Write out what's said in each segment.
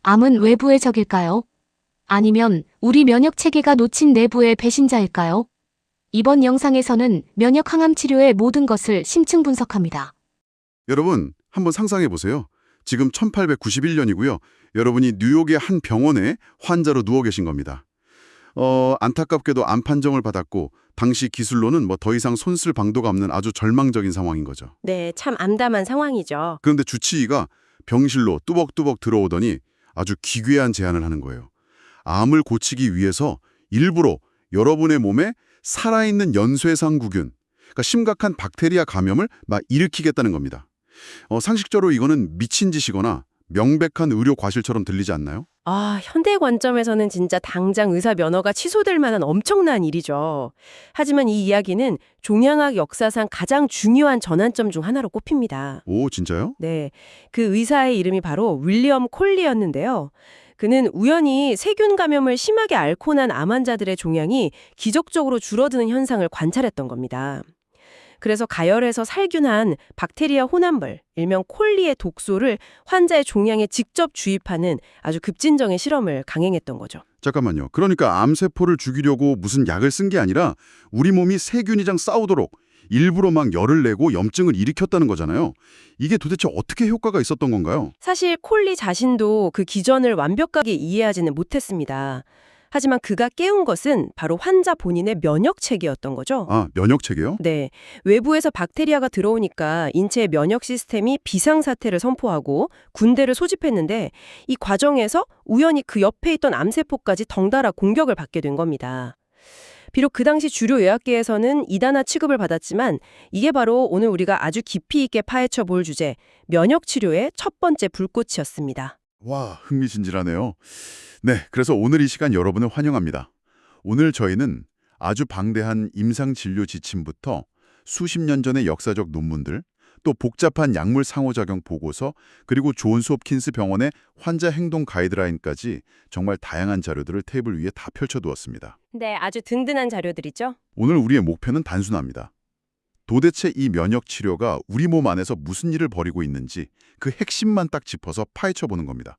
암은 외부의 적일까요? 아니면 우리 면역 체계가 놓친 내부의 배신자일까요? 이번 영상에서는 면역 항암 치료의 모든 것을 심층 분석합니다. 여러분, 한번 상상해 보세요. 지금 1891년이고요. 여러분이 뉴욕의 한 병원에 환자로 누워 계신 겁니다. 안타깝게도 암 판정을 받았고 당시 기술로는 더 이상 손쓸 방도가 없는 아주 절망적인 상황인 거죠. 네, 참 암담한 상황이죠. 그런데 주치의가 병실로 뚜벅뚜벅 들어오더니 아주 기괴한 제안을 하는 거예요. 암을 고치기 위해서 일부러 여러분의 몸에 살아있는 연쇄상구균, 그러니까 심각한 박테리아 감염을 일으키겠다는 겁니다. 상식적으로 이거는 미친 짓이거나 명백한 의료 과실처럼 들리지 않나요? 현대 관점에서는 진짜 당장 의사 면허가 취소될 만한 엄청난 일이죠. 하지만 이 이야기는 종양학 역사상 가장 중요한 전환점 중 하나로 꼽힙니다. 오, 진짜요? 네, 그 의사의 이름이 바로 윌리엄 콜리였는데요. 그는 우연히 세균 감염을 심하게 앓고 난 암 환자들의 종양이 기적적으로 줄어드는 현상을 관찰했던 겁니다. 그래서 가열해서 살균한 박테리아 혼합물, 일명 콜리의 독소를 환자의 종양에 직접 주입하는 아주 급진적인 실험을 강행했던 거죠. 잠깐만요. 그러니까 암세포를 죽이려고 무슨 약을 쓴 게 아니라 우리 몸이 세균이랑 싸우도록 일부러 열을 내고 염증을 일으켰다는 거잖아요. 이게 도대체 어떻게 효과가 있었던 건가요? 사실 콜리 자신도 그 기전을 완벽하게 이해하지는 못했습니다. 하지만 그가 깨운 것은 바로 환자 본인의 면역 체계였던 거죠. 면역 체계요? 네, 외부에서 박테리아가 들어오니까 인체의 면역 시스템이 비상사태를 선포하고 군대를 소집했는데 이 과정에서 우연히 그 옆에 있던 암세포까지 덩달아 공격을 받게 된 겁니다. 비록 그 당시 주류 의학계에서는 이단화 취급을 받았지만 이게 바로 오늘 우리가 아주 깊이 있게 파헤쳐 볼 주제, 면역 치료의 첫 번째 불꽃이었습니다. 와, 흥미진진하네요. 네, 그래서 오늘 이 시간 여러분을 환영합니다. 오늘 저희는 아주 방대한 임상진료 지침부터 수십 년 전의 역사적 논문들, 또 복잡한 약물 상호작용 보고서, 그리고 존스 홉킨스 병원의 환자 행동 가이드라인까지 정말 다양한 자료들을 테이블 위에 다 펼쳐두었습니다. 네, 아주 든든한 자료들이죠. 오늘 우리의 목표는 단순합니다. 도대체 이 면역 치료가 우리 몸 안에서 무슨 일을 벌이고 있는지 그 핵심만 딱 짚어서 파헤쳐보는 겁니다.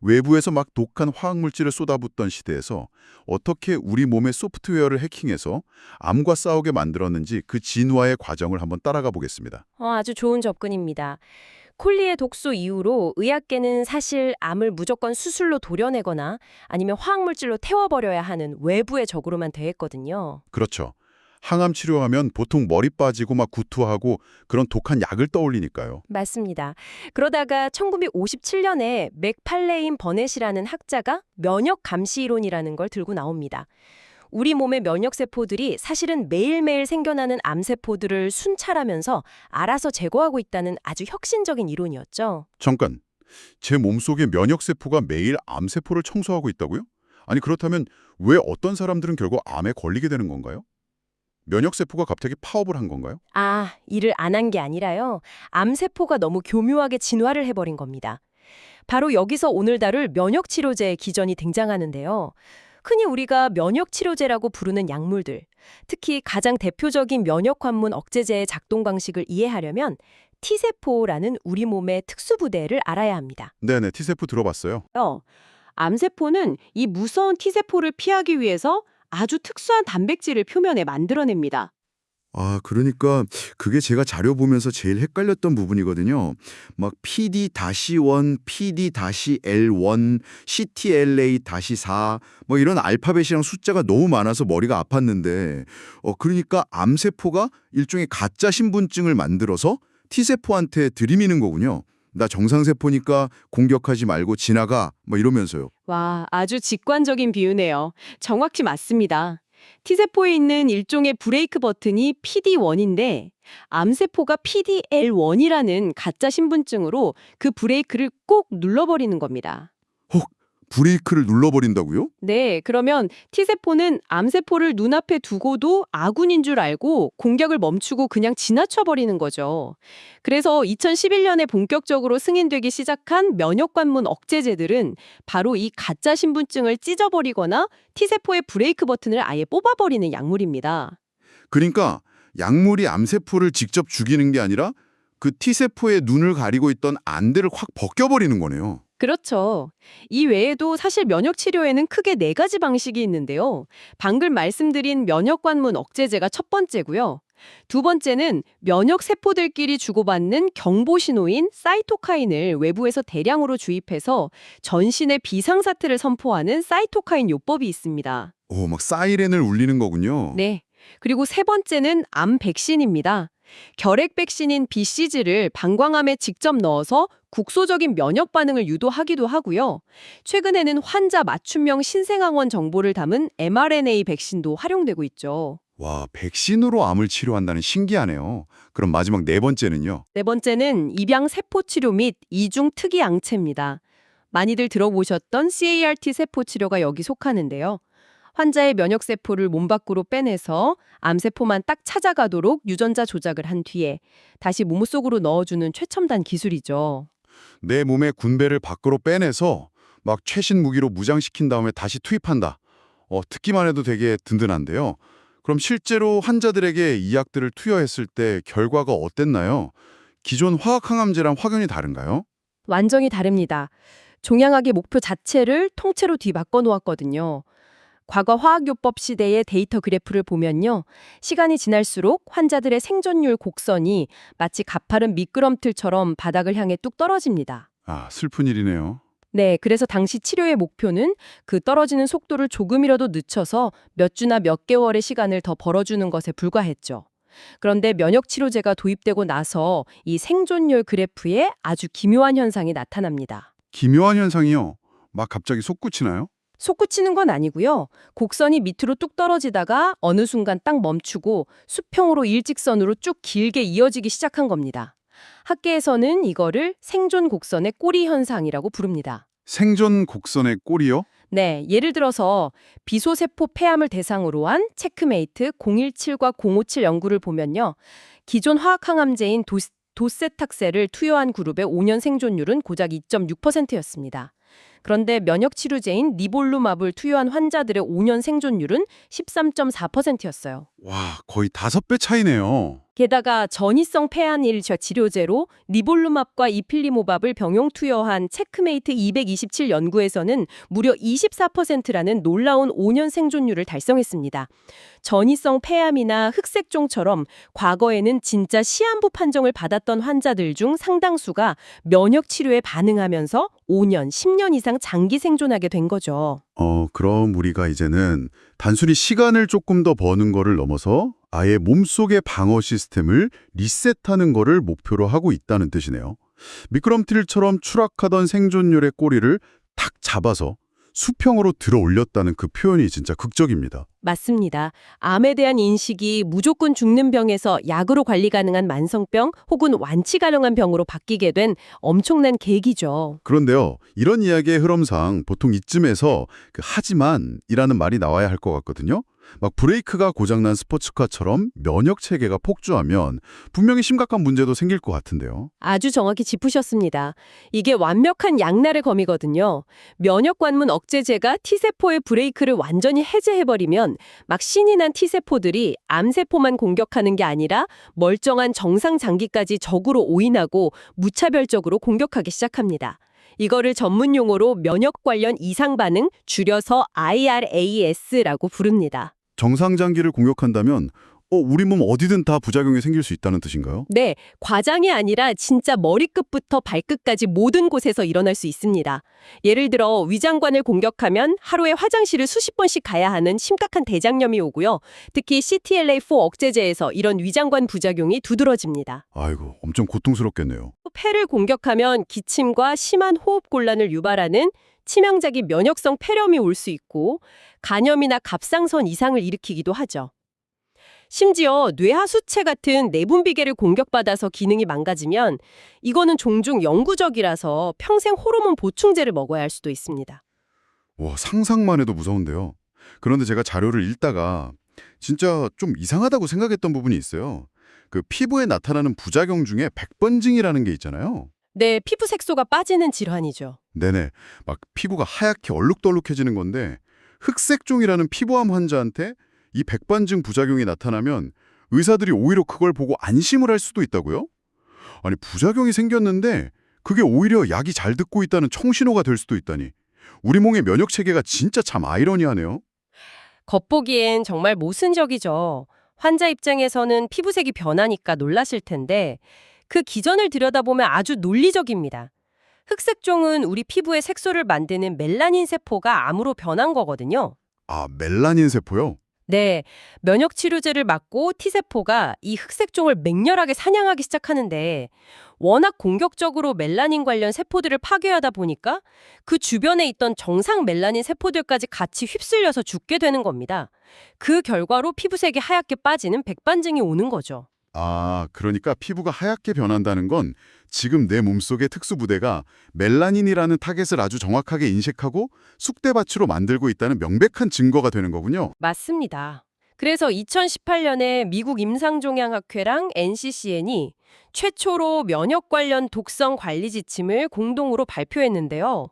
외부에서 독한 화학물질을 쏟아붓던 시대에서 어떻게 우리 몸의 소프트웨어를 해킹해서 암과 싸우게 만들었는지 그 진화의 과정을 한번 따라가 보겠습니다. 아주 좋은 접근입니다. 콜리의 독소 이후로 의학계는 사실 암을 무조건 수술로 도려내거나 아니면 화학물질로 태워버려야 하는 외부의 적으로만 대했거든요. 그렇죠. 항암 치료하면 보통 머리 빠지고 구토하고 그런 독한 약을 떠올리니까요. 맞습니다. 그러다가 1957년에 맥팔레인 버넷이라는 학자가 면역 감시 이론이라는 걸 들고 나옵니다. 우리 몸의 면역세포들이 사실은 매일매일 생겨나는 암세포들을 순찰하면서 알아서 제거하고 있다는 아주 혁신적인 이론이었죠. 잠깐, 제 몸속의 면역세포가 매일 암세포를 청소하고 있다고요? 아니 그렇다면 왜 어떤 사람들은 결국 암에 걸리게 되는 건가요? 면역세포가 갑자기 파업을 한 건가요? 일을 안 한 게 아니라요. 암세포가 너무 교묘하게 진화를 해버린 겁니다. 바로 여기서 오늘 다룰 면역치료제의 기전이 등장하는데요. 흔히 우리가 면역치료제라고 부르는 약물들, 특히 가장 대표적인 면역환문 억제제의 작동 방식을 이해하려면 T세포라는 우리 몸의 특수부대를 알아야 합니다. 네네, T세포 들어봤어요. 암세포는 이 무서운 T세포를 피하기 위해서 아주 특수한 단백질을 표면에 만들어냅니다. 그러니까 그게 제가 자료 보면서 제일 헷갈렸던 부분이거든요. PD-1, PD-L1, CTLA-4 이런 알파벳이랑 숫자가 너무 많아서 머리가 아팠는데 그러니까 암세포가 일종의 가짜 신분증을 만들어서 T세포한테 들이미는 거군요. 나 정상세포니까 공격하지 말고 지나가 이러면서요. 와, 아주 직관적인 비유네요. 정확히 맞습니다. T세포에 있는 일종의 브레이크 버튼이 PD-1인데 암세포가 PD-L1이라는 가짜 신분증으로 그 브레이크를 꼭 눌러버리는 겁니다. 브레이크를 눌러버린다고요? 네, 그러면 T세포는 암세포를 눈앞에 두고도 아군인 줄 알고 공격을 멈추고 그냥 지나쳐버리는 거죠. 그래서 2011년에 본격적으로 승인되기 시작한 면역관문 억제제들은 바로 이 가짜 신분증을 찢어버리거나 T세포의 브레이크 버튼을 아예 뽑아버리는 약물입니다. 그러니까 약물이 암세포를 직접 죽이는 게 아니라 그 T세포의 눈을 가리고 있던 안대를 확 벗겨버리는 거네요. 그렇죠. 이 외에도 사실 면역 치료에는 크게 네 가지 방식이 있는데요. 방금 말씀드린 면역관문 억제제가 첫 번째고요. 두 번째는 면역 세포들끼리 주고받는 경보 신호인 사이토카인을 외부에서 대량으로 주입해서 전신의 비상사태를 선포하는 사이토카인 요법이 있습니다. 오, 막 사이렌을 울리는 거군요. 네. 그리고 세 번째는 암 백신입니다. 결핵 백신인 BCG를 방광암에 직접 넣어서 국소적인 면역 반응을 유도하기도 하고요. 최근에는 환자 맞춤형 신생항원 정보를 담은 mRNA 백신도 활용되고 있죠. 와, 백신으로 암을 치료한다는 신기하네요. 그럼 마지막 네 번째는요? 네 번째는 입양 세포 치료 및 이중 특이 양체입니다. 많이들 들어보셨던 CAR-T 세포 치료가 여기 속하는데요. 환자의 면역 세포를 몸 밖으로 빼내서 암세포만 딱 찾아가도록 유전자 조작을 한 뒤에 다시 몸 속으로 넣어주는 최첨단 기술이죠. 내 몸의 군배를 밖으로 빼내서 막 최신 무기로 무장시킨 다음에 다시 투입한다. 듣기만 해도 되게 든든한데요. 그럼 실제로 환자들에게 이 약들을 투여했을 때 결과가 어땠나요? 기존 화학항암제랑 확연히 다른가요? 완전히 다릅니다. 종양학의 목표 자체를 통째로 뒤바꿔 놓았거든요. 과거 화학요법 시대의 데이터 그래프를 보면요. 시간이 지날수록 환자들의 생존율 곡선이 마치 가파른 미끄럼틀처럼 바닥을 향해 뚝 떨어집니다. 아, 슬픈 일이네요. 네, 그래서 당시 치료의 목표는 그 떨어지는 속도를 조금이라도 늦춰서 몇 주나 몇 개월의 시간을 더 벌어주는 것에 불과했죠. 그런데 면역치료제가 도입되고 나서 이 생존율 그래프에 아주 기묘한 현상이 나타납니다. 기묘한 현상이요. 막 갑자기 솟구치나요? 솟구치는 건 아니고요. 곡선이 밑으로 뚝 떨어지다가 어느 순간 딱 멈추고 수평으로 일직선으로 쭉 길게 이어지기 시작한 겁니다. 학계에서는 이거를 생존 곡선의 꼬리 현상이라고 부릅니다. 생존 곡선의 꼬리요? 네, 예를 들어서 비소세포 폐암을 대상으로 한 체크메이트 017과 057 연구를 보면요. 기존 화학항암제인 도세탁세를 투여한 그룹의 5년 생존율은 고작 2.6%였습니다. 그런데 면역치료제인 니볼루맙을 투여한 환자들의 5년 생존율은 13.4%였어요. 와, 거의 5배 차이네요. 게다가 전이성 폐암일 치료제로 니볼루맙과 이필리모밥을 병용 투여한 체크메이트 227 연구에서는 무려 24%라는 놀라운 5년 생존율을 달성했습니다. 전이성 폐암이나 흑색종처럼 과거에는 진짜 시한부 판정을 받았던 환자들 중 상당수가 면역 치료에 반응하면서 5년, 10년 이상 장기 생존하게 된 거죠. 그럼 우리가 이제는 단순히 시간을 조금 더 버는 거를 넘어서 아예 몸속의 방어 시스템을 리셋하는 거를 목표로 하고 있다는 뜻이네요. 미끄럼틀처럼 추락하던 생존율의 꼬리를 탁 잡아서 수평으로 들어 올렸다는 그 표현이 진짜 극적입니다. 맞습니다. 암에 대한 인식이 무조건 죽는 병에서 약으로 관리 가능한 만성병 혹은 완치 가능한 병으로 바뀌게 된 엄청난 계기죠. 그런데요, 이런 이야기의 흐름상 보통 이쯤에서 하지만이라는 말이 나와야 할 것 같거든요. 막 브레이크가 고장난 스포츠카처럼 면역 체계가 폭주하면 분명히 심각한 문제도 생길 것 같은데요. 아주 정확히 짚으셨습니다. 이게 완벽한 양날의 검이거든요. 면역관문 억제제가 T세포의 브레이크를 완전히 해제해버리면 막 신이 난 T세포들이 암세포만 공격하는 게 아니라 멀쩡한 정상 장기까지 적으로 오인하고 무차별적으로 공격하기 시작합니다. 이거를 전문 용어로 면역 관련 이상 반응, 줄여서 IRAS라고 부릅니다. 정상장기를 공격한다면 우리 몸 어디든 다 부작용이 생길 수 있다는 뜻인가요? 네, 과장이 아니라 진짜 머리끝부터 발끝까지 모든 곳에서 일어날 수 있습니다. 예를 들어 위장관을 공격하면 하루에 화장실을 수십 번씩 가야 하는 심각한 대장염이 오고요. 특히 CTLA-4 억제제에서 이런 위장관 부작용이 두드러집니다. 아이고, 엄청 고통스럽겠네요. 폐를 공격하면 기침과 심한 호흡 곤란을 유발하는 치명적인 면역성 폐렴이 올 수 있고 간염이나 갑상선 이상을 일으키기도 하죠. 심지어 뇌하수체 같은 내분비계를 공격받아서 기능이 망가지면 이거는 종종 영구적이라서 평생 호르몬 보충제를 먹어야 할 수도 있습니다. 와, 상상만 해도 무서운데요. 그런데 제가 자료를 읽다가 진짜 좀 이상하다고 생각했던 부분이 있어요. 그 피부에 나타나는 부작용 중에 백번증이라는 게 있잖아요. 네, 피부 색소가 빠지는 질환이죠. 네네, 막 피부가 하얗게 얼룩덜룩해지는 건데 흑색종이라는 피부암 환자한테 이 백반증 부작용이 나타나면 의사들이 오히려 그걸 보고 안심을 할 수도 있다고요? 아니, 부작용이 생겼는데 그게 오히려 약이 잘 듣고 있다는 청신호가 될 수도 있다니. 우리 몸의 면역 체계가 진짜 참 아이러니하네요. 겉보기엔 정말 모순적이죠. 환자 입장에서는 피부색이 변하니까 놀라실 텐데 그 기전을 들여다보면 아주 논리적입니다. 흑색종은 우리 피부의 색소를 만드는 멜라닌 세포가 암으로 변한 거거든요. 아, 멜라닌 세포요? 네, 면역 치료제를 맞고 T세포가 이 흑색종을 맹렬하게 사냥하기 시작하는데 워낙 공격적으로 멜라닌 관련 세포들을 파괴하다 보니까 그 주변에 있던 정상 멜라닌 세포들까지 같이 휩쓸려서 죽게 되는 겁니다. 그 결과로 피부색이 하얗게 빠지는 백반증이 오는 거죠. 아, 그러니까 피부가 하얗게 변한다는 건 지금 내 몸속의 특수부대가 멜라닌이라는 타겟을 아주 정확하게 인식하고 쑥대밭으로 만들고 있다는 명백한 증거가 되는 거군요. 맞습니다. 그래서 2018년에 미국 임상종양학회랑 NCCN이 최초로 면역 관련 독성 관리 지침을 공동으로 발표했는데요.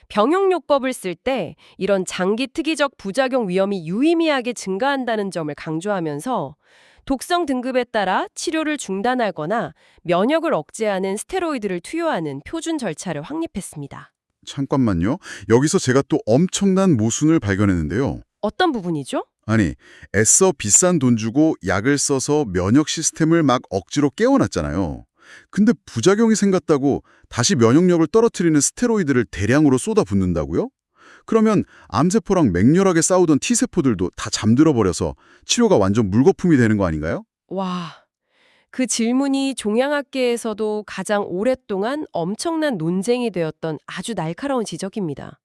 병용요법을 쓸 때 이런 장기 특이적 부작용 위험이 유의미하게 증가한다는 점을 강조하면서 독성 등급에 따라 치료를 중단하거나 면역을 억제하는 스테로이드를 투여하는 표준 절차를 확립했습니다. 잠깐만요. 여기서 제가 또 엄청난 모순을 발견했는데요. 어떤 부분이죠? 아니, 애써 비싼 돈 주고 약을 써서 면역 시스템을 막 억지로 깨워놨잖아요. 근데 부작용이 생겼다고 다시 면역력을 떨어뜨리는 스테로이드를 대량으로 쏟아붓는다고요? 그러면 암세포랑 맹렬하게 싸우던 T세포들도 다 잠들어 버려서 치료가 완전 물거품이 되는 거 아닌가요? 와, 그 질문이 종양학계에서도 가장 오랫동안 엄청난 논쟁이 되었던 아주 날카로운 지적입니다.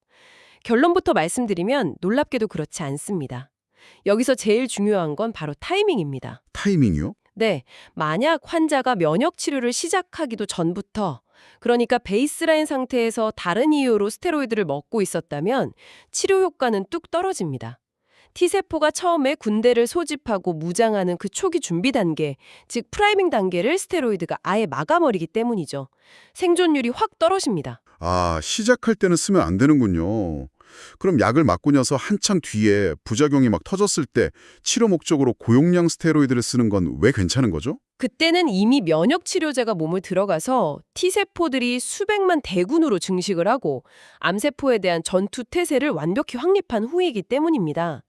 결론부터 말씀드리면 놀랍게도 그렇지 않습니다. 여기서 제일 중요한 건 바로 타이밍입니다. 타이밍이요? 네, 만약 환자가 면역 치료를 시작하기도 전부터 그러니까 베이스라인 상태에서 다른 이유로 스테로이드를 먹고 있었다면 치료 효과는 뚝 떨어집니다. T세포가 처음에 군대를 소집하고 무장하는 그 초기 준비 단계, 즉 프라이밍 단계를 스테로이드가 아예 막아버리기 때문이죠. 생존율이 확 떨어집니다. 아, 시작할 때는 쓰면 안 되는군요. 그럼 약을 맞고 나서 한창 뒤에 부작용이 막 터졌을 때 치료 목적으로 고용량 스테로이드를 쓰는 건 왜 괜찮은 거죠? 그때는 이미 면역 치료제가 몸을 들어가서 T세포들이 수백만 대군으로 증식을 하고 암세포에 대한 전투 태세를 완벽히 확립한 후이기 때문입니다.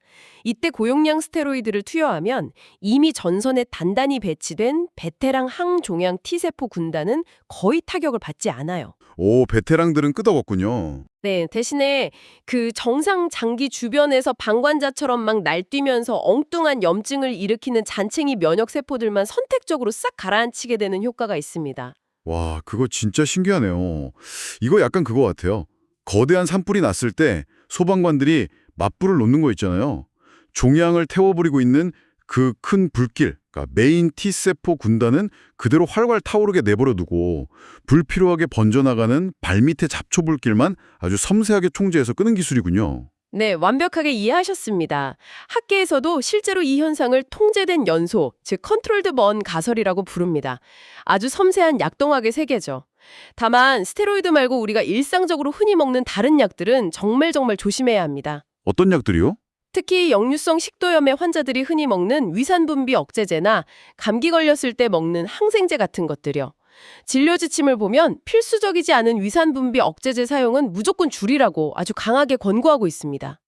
이때 고용량 스테로이드를 투여하면 이미 전선에 단단히 배치된 베테랑 항종양 T세포 군단은 거의 타격을 받지 않아요. 오, 베테랑들은 끄덕었군요. 네, 대신에 그 정상 장기 주변에서 방관자처럼 막 날뛰면서 엉뚱한 염증을 일으키는 잔챙이 면역 세포들만 선택적으로 싹 가라앉히게 되는 효과가 있습니다. 와, 그거 진짜 신기하네요. 이거 약간 그거 같아요. 거대한 산불이 났을 때 소방관들이 맞불을 놓는 거 있잖아요. 종양을 태워버리고 있는 그 큰 불길, 그러니까 메인 T세포 군단은 그대로 활활 타오르게 내버려 두고 불필요하게 번져나가는 발밑의 잡초불길만 아주 섬세하게 총재해서 끄는 기술이군요. 네, 완벽하게 이해하셨습니다. 학계에서도 실제로 이 현상을 통제된 연소, 즉 컨트롤드 먼 가설이라고 부릅니다. 아주 섬세한 약동학의 세계죠. 다만 스테로이드 말고 우리가 일상적으로 흔히 먹는 다른 약들은 정말 조심해야 합니다. 어떤 약들이요? 특히 역류성 식도염의 환자들이 흔히 먹는 위산분비 억제제나 감기 걸렸을 때 먹는 항생제 같은 것들이요. 진료 지침을 보면 필수적이지 않은 위산분비 억제제 사용은 무조건 줄이라고 아주 강하게 권고하고 있습니다.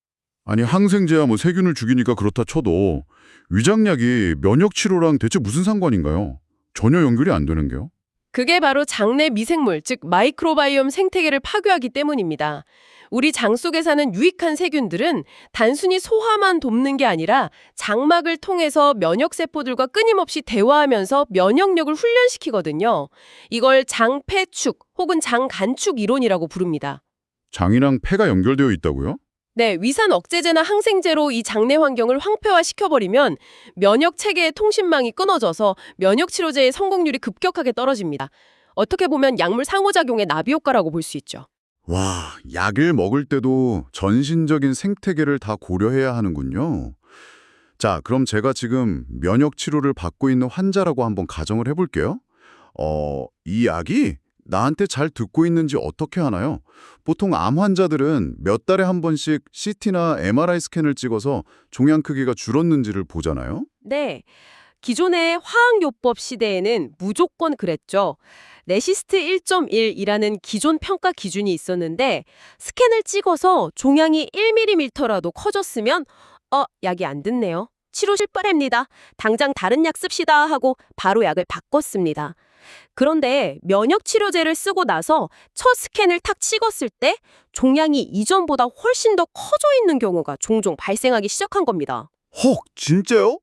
아니, 항생제야 뭐 세균을 죽이니까 그렇다 쳐도 위장약이 면역치료랑 대체 무슨 상관인가요? 전혀 연결이 안 되는 게요. 그게 바로 장내 미생물, 즉 마이크로바이옴 생태계를 파괴하기 때문입니다. 우리 장 속에 사는 유익한 세균들은 단순히 소화만 돕는 게 아니라 장막을 통해서 면역세포들과 끊임없이 대화하면서 면역력을 훈련시키거든요. 이걸 장폐축 혹은 장간축 이론이라고 부릅니다. 장이랑 폐가 연결되어 있다고요? 네, 위산 억제제나 항생제로 이 장내 환경을 황폐화시켜버리면 면역 체계의 통신망이 끊어져서 면역 치료제의 성공률이 급격하게 떨어집니다. 어떻게 보면 약물 상호작용의 나비 효과라고 볼 수 있죠. 와, 약을 먹을 때도 전신적인 생태계를 다 고려해야 하는군요. 자, 그럼 제가 지금 면역 치료를 받고 있는 환자라고 한번 가정을 해볼게요. 이 약이 나한테 잘 듣고 있는지 어떻게 하나요? 보통 암 환자들은 몇 달에 한 번씩 CT나 MRI 스캔을 찍어서 종양 크기가 줄었는지를 보잖아요. 네, 기존의 화학요법 시대에는 무조건 그랬죠. 레시스트 1.1이라는 기존 평가 기준이 있었는데 스캔을 찍어서 종양이 1mm라도 커졌으면 약이 안 듣네요. 치료 실패입니다. 당장 다른 약 씁시다 하고 바로 약을 바꿨습니다. 그런데 면역치료제를 쓰고 나서 첫 스캔을 탁 찍었을 때 종양이 이전보다 훨씬 더 커져 있는 경우가 종종 발생하기 시작한 겁니다. 헉, 진짜요?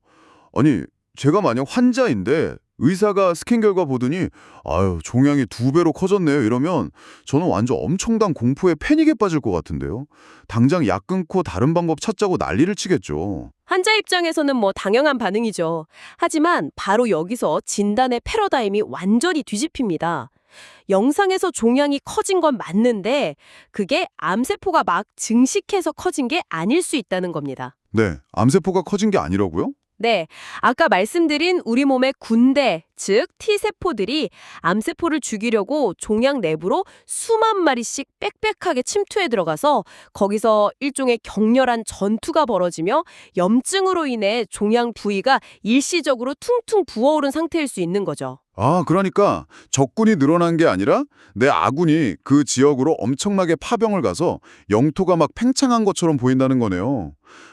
아니, 제가 만약 환자인데 의사가 스캔 결과 보더니 아유, 종양이 2배로 커졌네요 이러면 저는 완전 엄청난 공포에 패닉에 빠질 것 같은데요. 당장 약 끊고 다른 방법 찾자고 난리를 치겠죠. 환자 입장에서는 뭐 당연한 반응이죠. 하지만 바로 여기서 진단의 패러다임이 완전히 뒤집힙니다. 영상에서 종양이 커진 건 맞는데 그게 암세포가 막 증식해서 커진 게 아닐 수 있다는 겁니다. 네, 암세포가 커진 게 아니라고요? 네, 아까 말씀드린 우리 몸의 군대, 즉 T세포들이 암세포를 죽이려고 종양 내부로 수만 마리씩 빽빽하게 침투해 들어가서 거기서 일종의 격렬한 전투가 벌어지며 염증으로 인해 종양 부위가 일시적으로 퉁퉁 부어오른 상태일 수 있는 거죠. 아, 그러니까 적군이 늘어난 게 아니라 내 아군이 그 지역으로 엄청나게 파병을 가서 영토가 막 팽창한 것처럼 보인다는 거네요.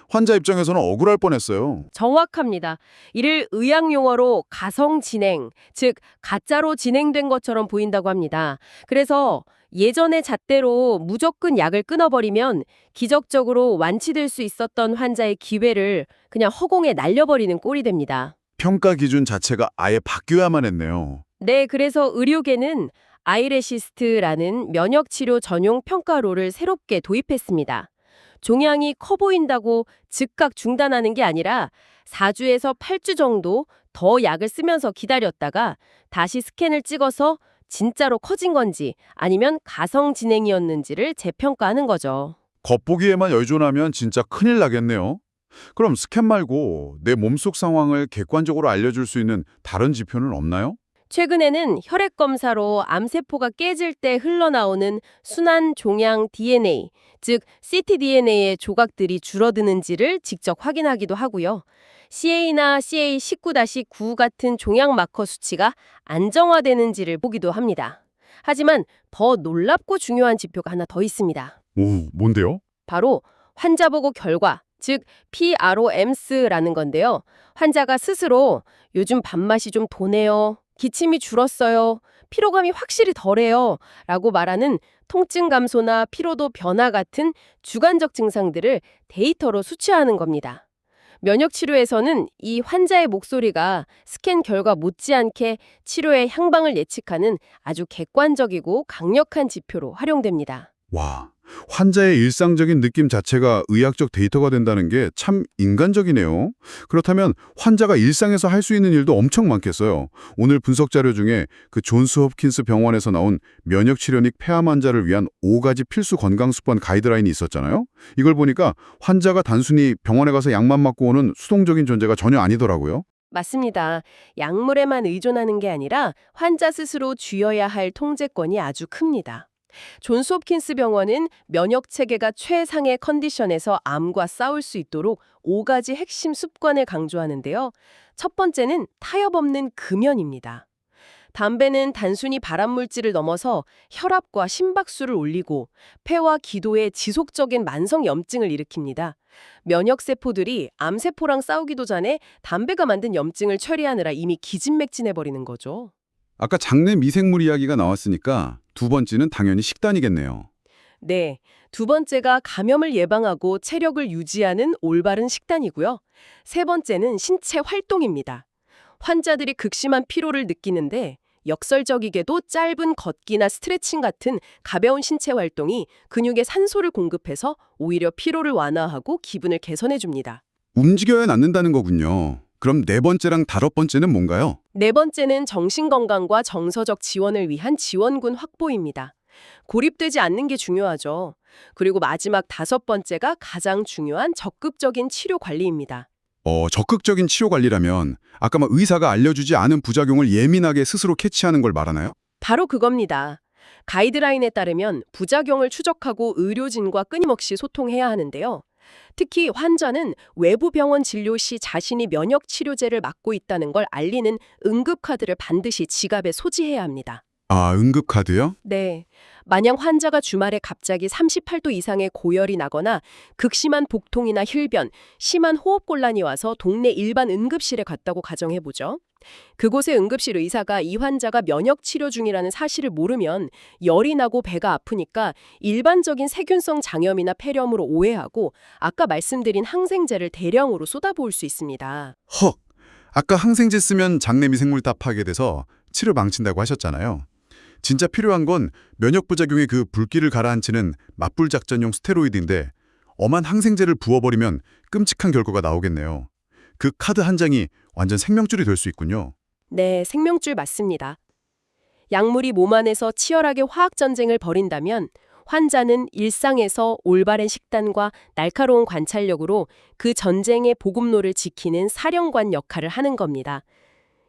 환자 입장에서는 억울할 뻔했어요. 정확합니다. 이를 의학 용어로 가성 진행, 즉 가짜로 진행된 것처럼 보인다고 합니다. 그래서 예전의 잣대로 무조건 약을 끊어버리면 기적적으로 완치될 수 있었던 환자의 기회를 그냥 허공에 날려버리는 꼴이 됩니다. 평가 기준 자체가 아예 바뀌어야만 했네요. 네, 그래서 의료계는 아이레시스트라는 면역치료 전용 평가로를 새롭게 도입했습니다. 종양이 커 보인다고 즉각 중단하는 게 아니라 4주에서 8주 정도 더 약을 쓰면서 기다렸다가 다시 스캔을 찍어서 진짜로 커진 건지 아니면 가성 진행이었는지를 재평가하는 거죠. 겉보기에만 의존하면 진짜 큰일 나겠네요. 그럼 스캔 말고 내 몸속 상황을 객관적으로 알려줄 수 있는 다른 지표는 없나요? 최근에는 혈액 검사로 암세포가 깨질 때 흘러나오는 순환 종양 DNA, 즉 ctDNA의 조각들이 줄어드는지를 직접 확인하기도 하고요. CA나 CA19-9 같은 종양 마커 수치가 안정화되는지를 보기도 합니다. 하지만 더 놀랍고 중요한 지표가 하나 더 있습니다. 오, 뭔데요? 바로 환자 보고 결과, 즉 PROMS라는 건데요. 환자가 스스로 요즘 밥맛이 좀 도네요. 기침이 줄었어요. 피로감이 확실히 덜해요. 라고 말하는 통증 감소나 피로도 변화 같은 주관적 증상들을 데이터로 수치하는 겁니다. 면역치료에서는 이 환자의 목소리가 스캔 결과 못지않게 치료의 향방을 예측하는 아주 객관적이고 강력한 지표로 활용됩니다. 와, 환자의 일상적인 느낌 자체가 의학적 데이터가 된다는 게 참 인간적이네요. 그렇다면 환자가 일상에서 할 수 있는 일도 엄청 많겠어요. 오늘 분석 자료 중에 그 존스 홉킨스 병원에서 나온 면역치료 닉 폐암 환자를 위한 5가지 필수 건강습관 가이드라인이 있었잖아요. 이걸 보니까 환자가 단순히 병원에 가서 약만 맞고 오는 수동적인 존재가 전혀 아니더라고요. 맞습니다. 약물에만 의존하는 게 아니라 환자 스스로 쥐어야 할 통제권이 아주 큽니다. 존스 홉킨스 병원은 면역 체계가 최상의 컨디션에서 암과 싸울 수 있도록 5가지 핵심 습관을 강조하는데요. 첫 번째는 타협 없는 금연입니다. 담배는 단순히 발암물질을 넘어서 혈압과 심박수를 올리고 폐와 기도에 지속적인 만성 염증을 일으킵니다. 면역세포들이 암세포랑 싸우기도 전에 담배가 만든 염증을 처리하느라 이미 기진맥진해버리는 거죠. 아까 장내 미생물 이야기가 나왔으니까 두 번째는 당연히 식단이겠네요. 네, 두 번째가 감염을 예방하고 체력을 유지하는 올바른 식단이고요. 세 번째는 신체 활동입니다. 환자들이 극심한 피로를 느끼는데 역설적이게도 짧은 걷기나 스트레칭 같은 가벼운 신체 활동이 근육에 산소를 공급해서 오히려 피로를 완화하고 기분을 개선해 줍니다. 움직여야 낫는다는 거군요. 그럼 네 번째랑 다섯 번째는 뭔가요? 네 번째는 정신건강과 정서적 지원을 위한 지원군 확보입니다. 고립되지 않는 게 중요하죠. 그리고 마지막 다섯 번째가 가장 중요한 적극적인 치료 관리입니다. 적극적인 치료 관리라면 아까 의사가 알려주지 않은 부작용을 예민하게 스스로 캐치하는 걸 말하나요? 바로 그겁니다. 가이드라인에 따르면 부작용을 추적하고 의료진과 끊임없이 소통해야 하는데요. 특히 환자는 외부 병원 진료 시 자신이 면역 치료제를 맞고 있다는 걸 알리는 응급카드를 반드시 지갑에 소지해야 합니다. 아, 응급카드요? 네. 만약 환자가 주말에 갑자기 38도 이상의 고열이 나거나 극심한 복통이나 힐변, 심한 호흡곤란이 와서 동네 일반 응급실에 갔다고 가정해보죠. 그곳의 응급실 의사가 이 환자가 면역 치료 중이라는 사실을 모르면 열이 나고 배가 아프니까 일반적인 세균성 장염이나 폐렴으로 오해하고 아까 말씀드린 항생제를 대량으로 쏟아부을 수 있습니다. 헉! 아까 항생제 쓰면 장내 미생물 다 파괴돼서 치료 망친다고 하셨잖아요. 진짜 필요한 건 면역 부작용의 그 불길을 가라앉히는 맞불 작전용 스테로이드인데 엄한 항생제를 부어버리면 끔찍한 결과가 나오겠네요. 그 카드 한 장이 완전 생명줄이 될 수 있군요. 네, 생명줄 맞습니다. 약물이 몸 안에서 치열하게 화학 전쟁을 벌인다면 환자는 일상에서 올바른 식단과 날카로운 관찰력으로 그 전쟁의 보급로를 지키는 사령관 역할을 하는 겁니다.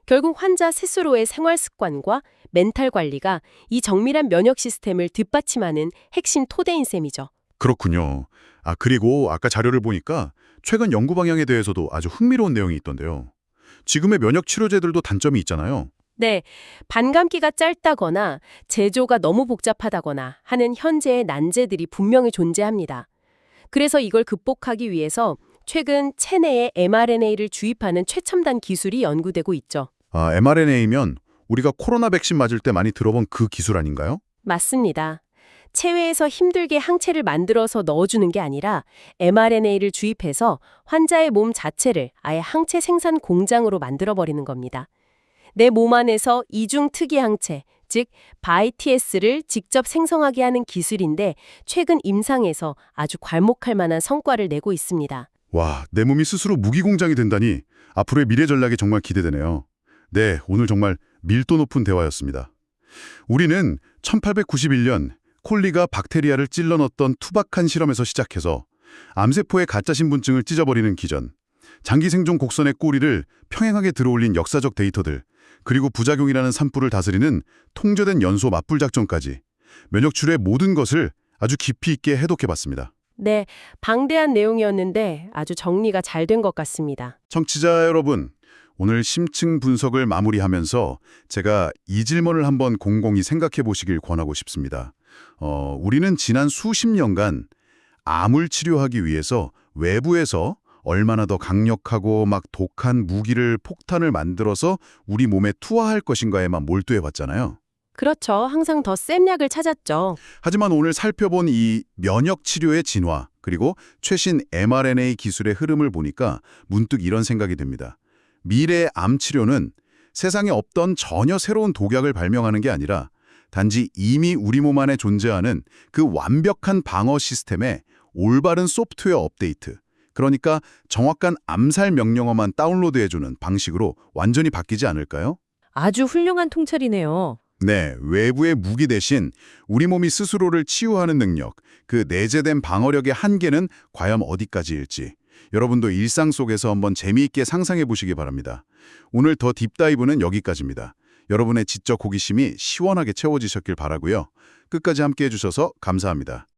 결국 환자 스스로의 생활 습관과 멘탈 관리가 이 정밀한 면역 시스템을 뒷받침하는 핵심 토대인 셈이죠. 그렇군요. 아, 그리고 아까 자료를 보니까 최근 연구 방향에 대해서도 아주 흥미로운 내용이 있던데요. 지금의 면역 치료제들도 단점이 있잖아요. 네, 반감기가 짧다거나 제조가 너무 복잡하다거나 하는 현재의 난제들이 분명히 존재합니다. 그래서 이걸 극복하기 위해서 최근 체내에 mRNA를 주입하는 최첨단 기술이 연구되고 있죠. 아, mRNA면 우리가 코로나 백신 맞을 때 많이 들어본 그 기술 아닌가요? 맞습니다. 체외에서 힘들게 항체를 만들어서 넣어주는 게 아니라 mRNA를 주입해서 환자의 몸 자체를 아예 항체 생산 공장으로 만들어버리는 겁니다. 내 몸 안에서 이중 특이 항체, 즉 바이TS를 직접 생성하게 하는 기술인데 최근 임상에서 아주 괄목할 만한 성과를 내고 있습니다. 와, 내 몸이 스스로 무기 공장이 된다니 앞으로의 미래 전략이 정말 기대되네요. 네, 오늘 정말 밀도 높은 대화였습니다. 우리는 1891년 콜리가 박테리아를 찔러 넣었던 투박한 실험에서 시작해서 암세포의 가짜 신분증을 찢어버리는 기전, 장기 생존 곡선의 꼬리를 평행하게 들어올린 역사적 데이터들, 그리고 부작용이라는 산불을 다스리는 통제된 연소 맞불 작전까지 면역 치료의 모든 것을 아주 깊이 있게 해독해봤습니다. 네, 방대한 내용이었는데 아주 정리가 잘 된 것 같습니다. 청취자 여러분, 오늘 심층 분석을 마무리하면서 제가 이 질문을 한번 곰곰이 생각해 보시길 권하고 싶습니다. 우리는 지난 수십 년간 암을 치료하기 위해서 외부에서 얼마나 더 강력하고 막 독한 무기를 폭탄을 만들어서 우리 몸에 투하할 것인가에만 몰두해봤잖아요. 그렇죠. 항상 더 센 약을 찾았죠. 하지만 오늘 살펴본 이 면역 치료의 진화, 그리고 최신 mRNA 기술의 흐름을 보니까 문득 이런 생각이 듭니다. 미래의 암 치료는 세상에 없던 전혀 새로운 독약을 발명하는 게 아니라 단지 이미 우리 몸 안에 존재하는 그 완벽한 방어 시스템의 올바른 소프트웨어 업데이트, 그러니까 정확한 암살 명령어만 다운로드해주는 방식으로 완전히 바뀌지 않을까요? 아주 훌륭한 통찰이네요. 네, 외부의 무기 대신 우리 몸이 스스로를 치유하는 능력, 그 내재된 방어력의 한계는 과연 어디까지일지 여러분도 일상 속에서 한번 재미있게 상상해 보시기 바랍니다. 오늘 더 딥다이브는 여기까지입니다. 여러분의 지적 호기심이 시원하게 채워지셨길 바라고요. 끝까지 함께해 주셔서 감사합니다.